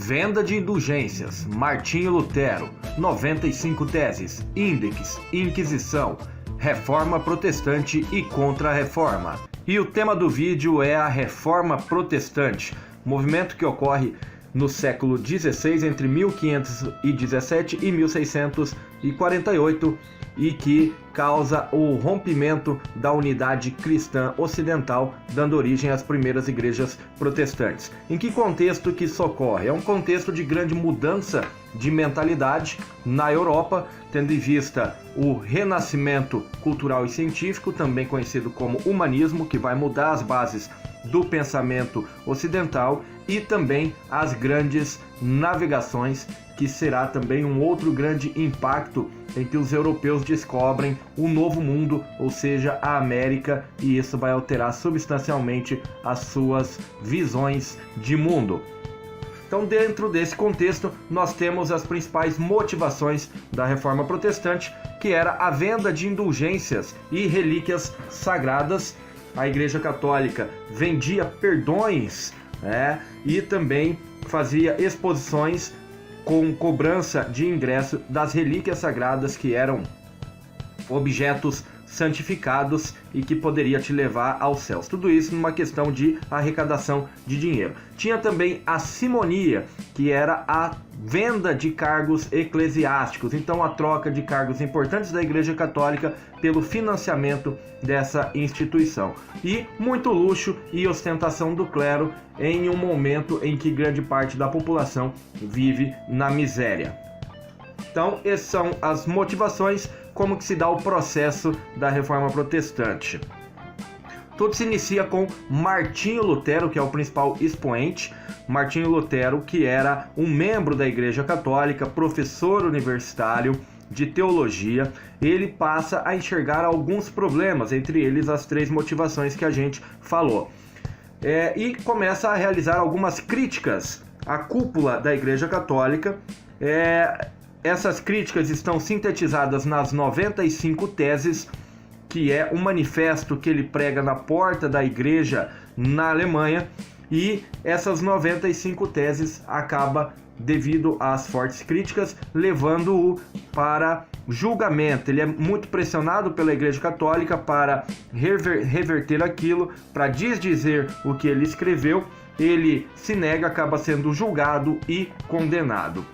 Venda de indulgências, Martinho Lutero, 95 teses, Index, Inquisição, Reforma Protestante e Contra-Reforma. E o tema do vídeo é a Reforma Protestante, movimento que ocorre no século XVI, entre 1517 e 1648, e que causa o rompimento da unidade cristã ocidental, dando origem às primeiras igrejas protestantes. Em que contexto que isso ocorre? É um contexto de grande mudança de mentalidade na Europa, tendo em vista o renascimento cultural e científico, também conhecido como humanismo, que vai mudar as bases do pensamento ocidental, e também as grandes navegações, que será também um outro grande impacto em que os europeus descobrem um novo mundo, ou seja, a América, e isso vai alterar substancialmente as suas visões de mundo. Então, dentro desse contexto, nós temos as principais motivações da Reforma Protestante, que era a venda de indulgências e relíquias sagradas. A Igreja Católica vendia perdões, e também fazia exposições com cobrança de ingresso das relíquias sagradas, que eram objetos santificados e que poderia te levar aos céus. Tudo isso numa questão de arrecadação de dinheiro. Tinha também a simonia, que era a venda de cargos eclesiásticos, então a troca de cargos importantes da Igreja Católica pelo financiamento dessa instituição. E muito luxo e ostentação do clero em um momento em que grande parte da população vive na miséria. Então, essas são as motivações, como que se dá o processo da Reforma Protestante. Tudo se inicia com Martinho Lutero, que é o principal expoente. Martinho Lutero, que era um membro da Igreja Católica, professor universitário de teologia, ele passa a enxergar alguns problemas, entre eles as três motivações que a gente falou. E começa a realizar algumas críticas à cúpula da Igreja Católica. Essas críticas estão sintetizadas nas 95 teses, que é um manifesto que ele prega na porta da igreja na Alemanha, e essas 95 teses acaba, devido às fortes críticas, levando-o para julgamento. Ele é muito pressionado pela Igreja Católica para reverter aquilo, para desdizer o que ele escreveu. Ele se nega, acaba sendo julgado e condenado.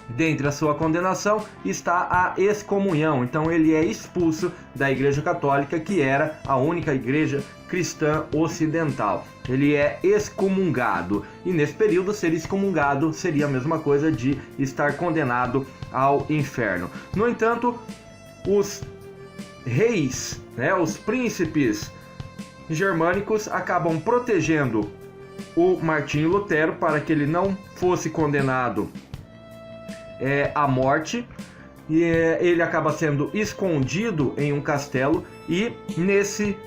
Dentre a sua condenação está a excomunhão, então ele é expulso da Igreja Católica, que era a única igreja cristã ocidental. Ele é excomungado, e nesse período ser excomungado seria a mesma coisa de estar condenado ao inferno. No entanto, os reis, os príncipes germânicos acabam protegendo o Martinho Lutero para que ele não fosse condenado à morte, e ele acaba sendo escondido em um castelo, e nesse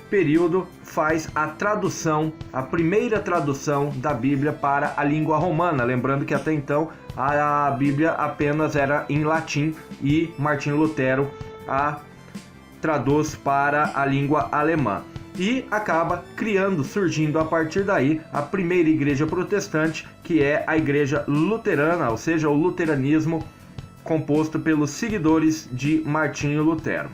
período faz a tradução, a primeira tradução da Bíblia para a língua romana, lembrando que até então a Bíblia apenas era em latim, e Martinho Lutero a traduz para a língua alemã. E acaba surgindo a partir daí a primeira igreja protestante, que é a igreja luterana, ou seja, o luteranismo, composto pelos seguidores de Martinho Lutero.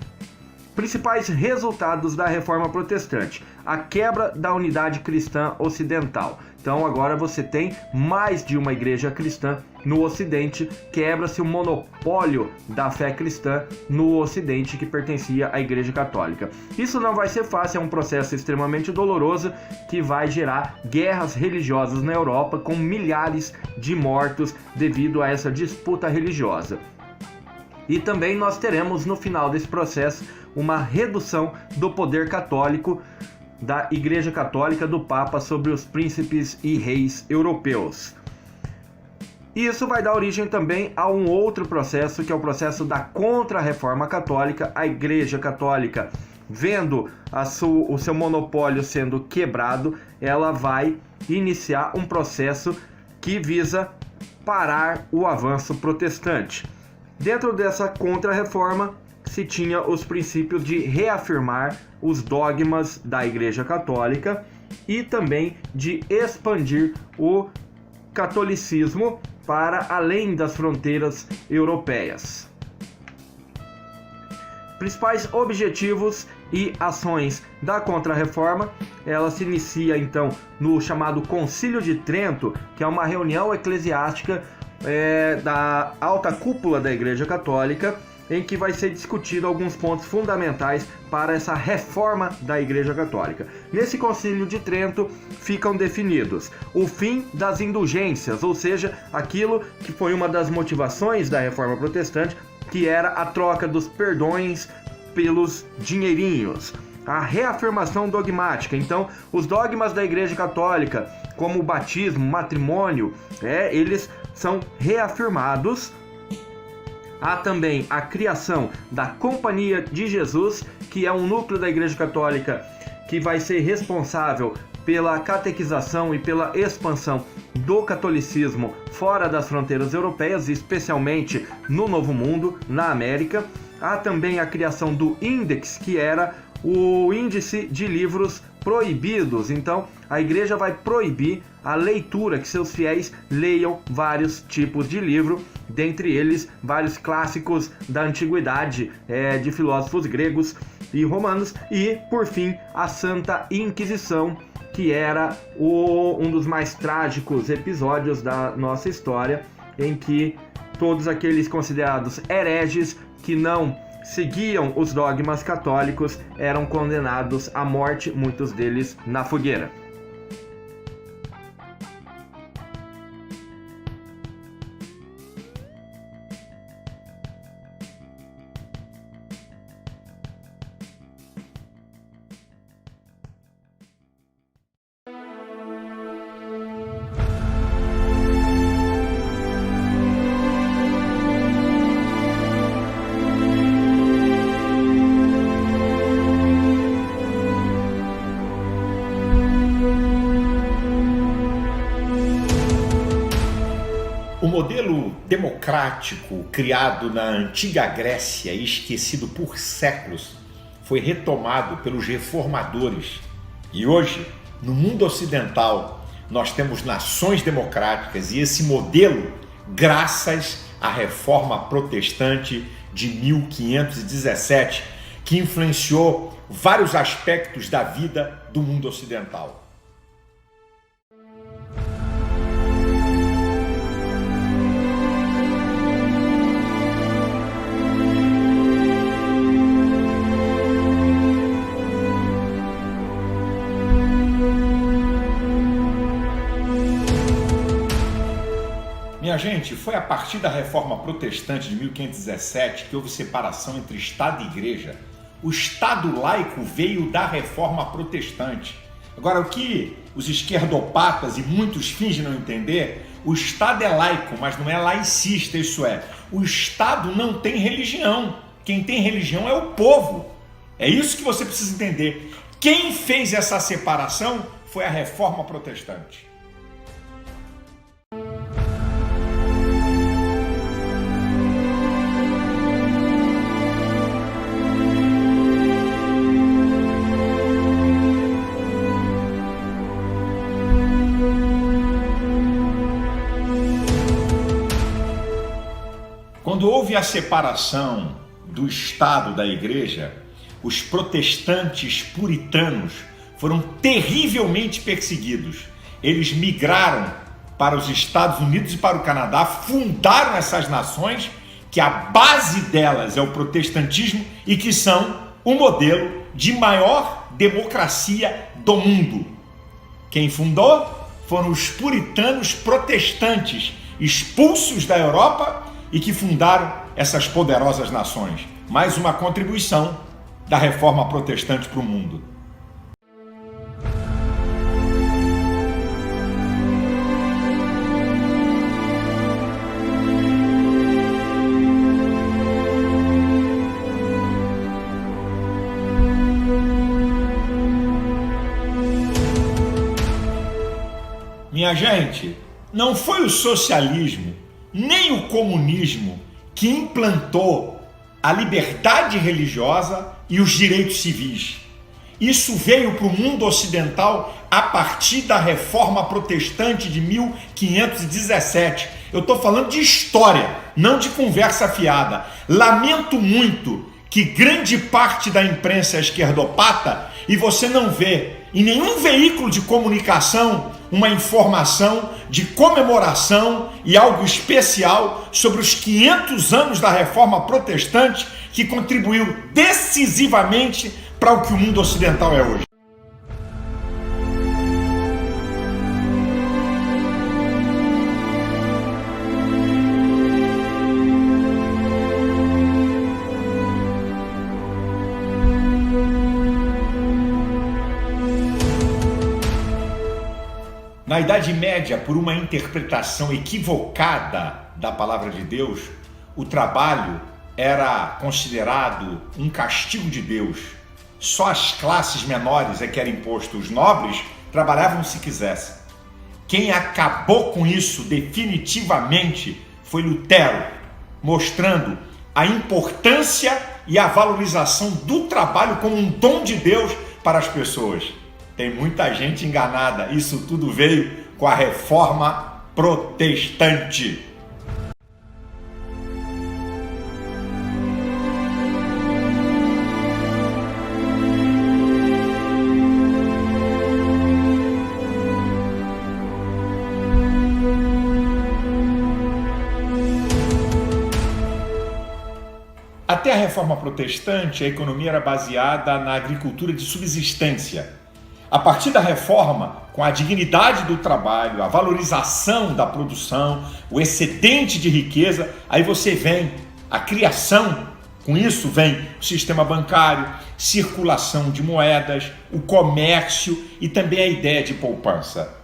Principais resultados da Reforma Protestante: a quebra da unidade cristã ocidental. Então agora você tem mais de uma igreja cristã no Ocidente, quebra-se o monopólio da fé cristã no Ocidente, que pertencia à Igreja Católica. Isso não vai ser fácil, é um processo extremamente doloroso que vai gerar guerras religiosas na Europa, com milhares de mortos devido a essa disputa religiosa. E também nós teremos no final desse processo uma redução do poder católico da Igreja Católica, do Papa, sobre os príncipes e reis europeus. Isso vai dar origem também a um outro processo, que é o processo da Contra-Reforma Católica. A Igreja Católica, vendo o seu monopólio sendo quebrado, ela vai iniciar um processo que visa parar o avanço protestante. Dentro dessa Contra-Reforma, se tinha os princípios de reafirmar os dogmas da Igreja Católica e também de expandir o catolicismo para além das fronteiras europeias. Principais objetivos e ações da Contra-Reforma, ela se inicia então no chamado Concílio de Trento, que é uma reunião eclesiástica da alta cúpula da Igreja Católica, em que vai ser discutido alguns pontos fundamentais para essa reforma da Igreja Católica. Nesse Concílio de Trento ficam definidos o fim das indulgências, ou seja, aquilo que foi uma das motivações da Reforma Protestante, que era a troca dos perdões pelos dinheirinhos. A reafirmação dogmática, então, os dogmas da Igreja Católica, como o batismo, o matrimônio, eles são reafirmados. Há também a criação da Companhia de Jesus, que é um núcleo da Igreja Católica que vai ser responsável pela catequização e pela expansão do catolicismo fora das fronteiras europeias, especialmente no Novo Mundo, na América. Há também a criação do Index, que era o índice de livros proibidos. Então, a igreja vai proibir a leitura, que seus fiéis leiam vários tipos de livro, dentre eles vários clássicos da antiguidade, de filósofos gregos e romanos. E, por fim, a Santa Inquisição, que era um dos mais trágicos episódios da nossa história, em que todos aqueles considerados hereges que não seguiam os dogmas católicos eram condenados à morte, muitos deles na fogueira. O modelo democrático criado na antiga Grécia e esquecido por séculos foi retomado pelos reformadores. E hoje, no mundo ocidental, nós temos nações democráticas e esse modelo graças à Reforma Protestante de 1517, que influenciou vários aspectos da vida do mundo ocidental. Minha gente, foi a partir da Reforma Protestante de 1517 que houve separação entre Estado e Igreja. O Estado laico veio da Reforma Protestante. Agora, o que os esquerdopatas e muitos fingem não entender, o Estado é laico, mas não é laicista, isso é, o Estado não tem religião. Quem tem religião é o povo. É isso que você precisa entender. Quem fez essa separação foi a Reforma Protestante. Quando houve a separação do Estado da Igreja, os protestantes puritanos foram terrivelmente perseguidos. Eles migraram para os Estados Unidos e para o Canadá, fundaram essas nações, que a base delas é o protestantismo e que são o modelo de maior democracia do mundo. Quem fundou foram os puritanos protestantes, expulsos da Europa, e que fundaram essas poderosas nações. Mais uma contribuição da Reforma Protestante para o mundo. Minha gente, não foi o socialismo nem o comunismo que implantou a liberdade religiosa e os direitos civis. Isso veio para o mundo ocidental a partir da Reforma Protestante de 1517. Eu estou falando de história, não de conversa fiada. Lamento muito que grande parte da imprensa é esquerdopata e você não vê em nenhum veículo de comunicação uma informação de comemoração e algo especial sobre os 500 anos da Reforma Protestante que contribuiu decisivamente para o que o mundo ocidental é hoje. Na Idade Média, por uma interpretação equivocada da palavra de Deus, o trabalho era considerado um castigo de Deus. Só as classes menores é que era imposto. Os nobres trabalhavam se quisessem. Quem acabou com isso definitivamente foi Lutero, mostrando a importância e a valorização do trabalho como um dom de Deus para as pessoas. Tem muita gente enganada. Isso tudo veio com a Reforma Protestante. Até a Reforma Protestante, a economia era baseada na agricultura de subsistência. A partir da reforma, com a dignidade do trabalho, a valorização da produção, o excedente de riqueza, aí você vem a criação, com isso vem o sistema bancário, circulação de moedas, o comércio e também a ideia de poupança.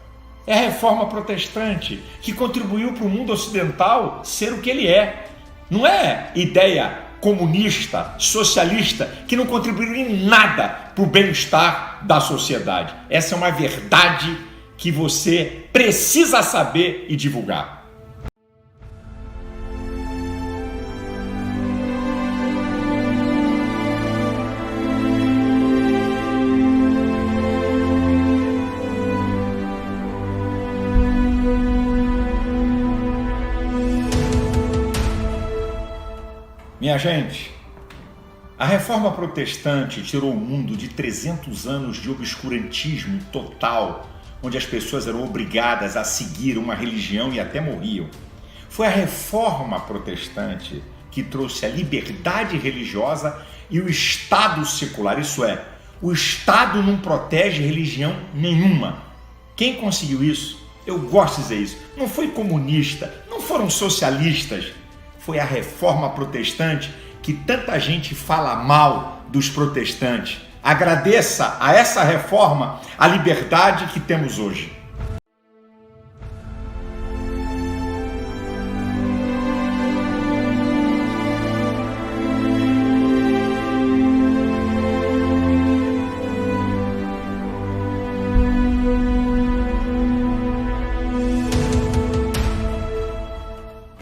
É a Reforma Protestante que contribuiu para o mundo ocidental ser o que ele é. Não é ideia comunista, socialista, que não contribuíram em nada para o bem-estar da sociedade. Essa é uma verdade que você precisa saber e divulgar. Minha gente, a Reforma Protestante tirou o mundo de 300 anos de obscurantismo total, onde as pessoas eram obrigadas a seguir uma religião e até morriam. Foi a Reforma Protestante que trouxe a liberdade religiosa e o Estado secular, isso é, o Estado não protege religião nenhuma. Quem conseguiu isso? Eu gosto de dizer isso. Não foi comunista, não foram socialistas. Foi a Reforma Protestante que tanta gente fala mal dos protestantes. Agradeça a essa reforma a liberdade que temos hoje.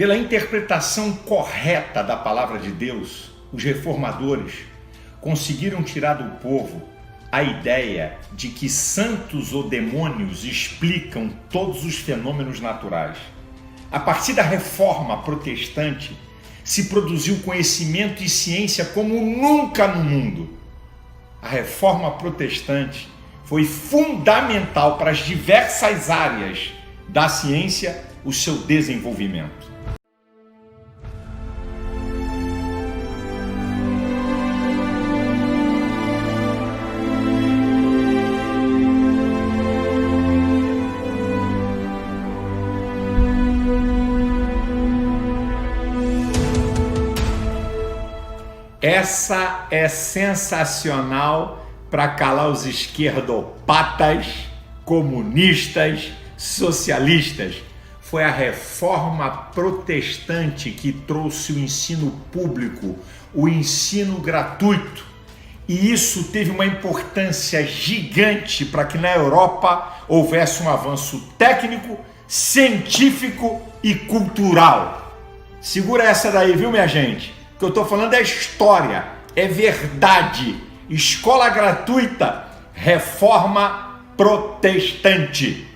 Pela interpretação correta da palavra de Deus, os reformadores conseguiram tirar do povo a ideia de que santos ou demônios explicam todos os fenômenos naturais. A partir da Reforma Protestante, se produziu conhecimento e ciência como nunca no mundo. A Reforma Protestante foi fundamental para as diversas áreas da ciência, o seu desenvolvimento. Essa é sensacional para calar os esquerdopatas, comunistas, socialistas. Foi a Reforma Protestante que trouxe o ensino público, o ensino gratuito. E isso teve uma importância gigante para que na Europa houvesse um avanço técnico, científico e cultural. Segura essa daí, viu, minha gente? O que eu estou falando é história, é verdade. Escola gratuita, Reforma protestante.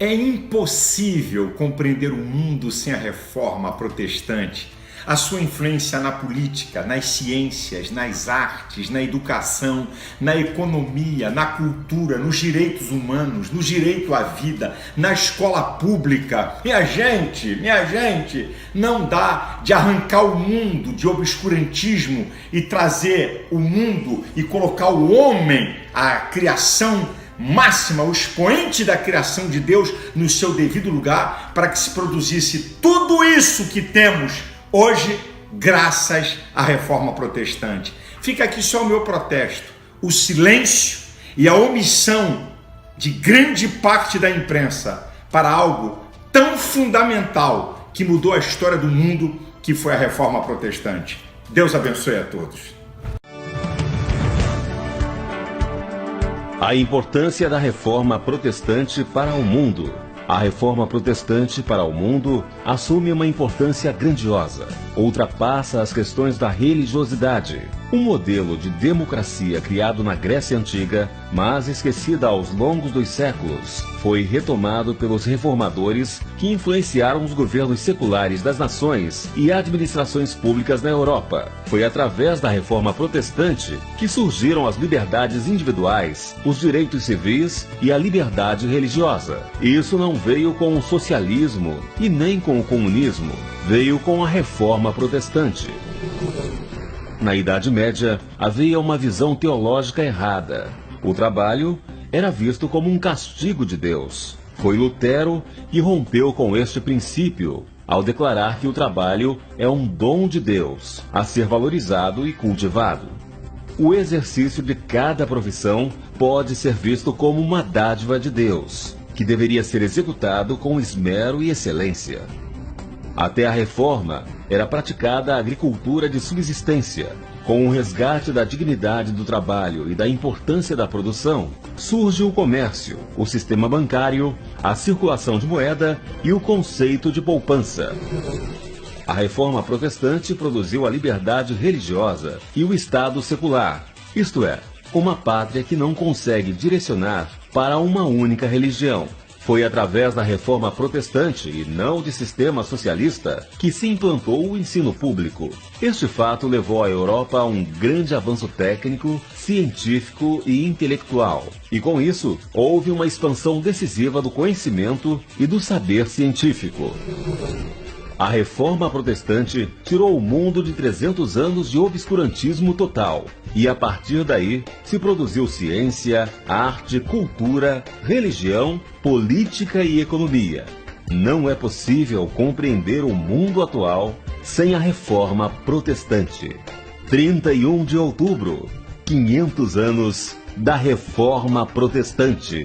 É impossível compreender o mundo sem a reforma protestante. A sua influência na política, nas ciências, nas artes, na educação, na economia, na cultura, nos direitos humanos, no direito à vida, na escola pública. Minha gente, não dá de arrancar o mundo de obscurantismo e trazer o mundo e colocar o homem, a criação máxima, o expoente da criação de Deus, no seu devido lugar, para que se produzisse tudo isso que temos hoje, graças à reforma protestante. Fica aqui só o meu protesto: o silêncio e a omissão de grande parte da imprensa para algo tão fundamental que mudou a história do mundo, que foi a reforma protestante. Deus abençoe a todos. A importância da reforma protestante para o mundo. A reforma protestante para o mundo assume uma importância grandiosa. Ultrapassa as questões da religiosidade. Um modelo de democracia criado na Grécia Antiga, mas esquecida aos longos dos séculos, foi retomado pelos reformadores que influenciaram os governos seculares das nações e administrações públicas na Europa. Foi através da reforma protestante que surgiram as liberdades individuais, os direitos civis e a liberdade religiosa. Isso não veio com o socialismo e nem com o comunismo, veio com a reforma protestante. Na Idade Média, havia uma visão teológica errada. O trabalho era visto como um castigo de Deus. Foi Lutero que rompeu com este princípio, ao declarar que o trabalho é um dom de Deus, a ser valorizado e cultivado. O exercício de cada profissão pode ser visto como uma dádiva de Deus, que deveria ser executado com esmero e excelência. Até a Reforma, era praticada a agricultura de subsistência. Com o resgate da dignidade do trabalho e da importância da produção, surge o comércio, o sistema bancário, a circulação de moeda e o conceito de poupança. A Reforma Protestante produziu a liberdade religiosa e o Estado secular, isto é, uma pátria que não consegue direcionar para uma única religião. Foi através da Reforma Protestante, e não de sistema socialista, que se implantou o ensino público. Este fato levou a Europa a um grande avanço técnico, científico e intelectual. E com isso, houve uma expansão decisiva do conhecimento e do saber científico. A Reforma Protestante tirou o mundo de 300 anos de obscurantismo total. E a partir daí, se produziu ciência, arte, cultura, religião, política e economia. Não é possível compreender o mundo atual sem a Reforma Protestante. 31 de outubro, 500 anos da Reforma Protestante.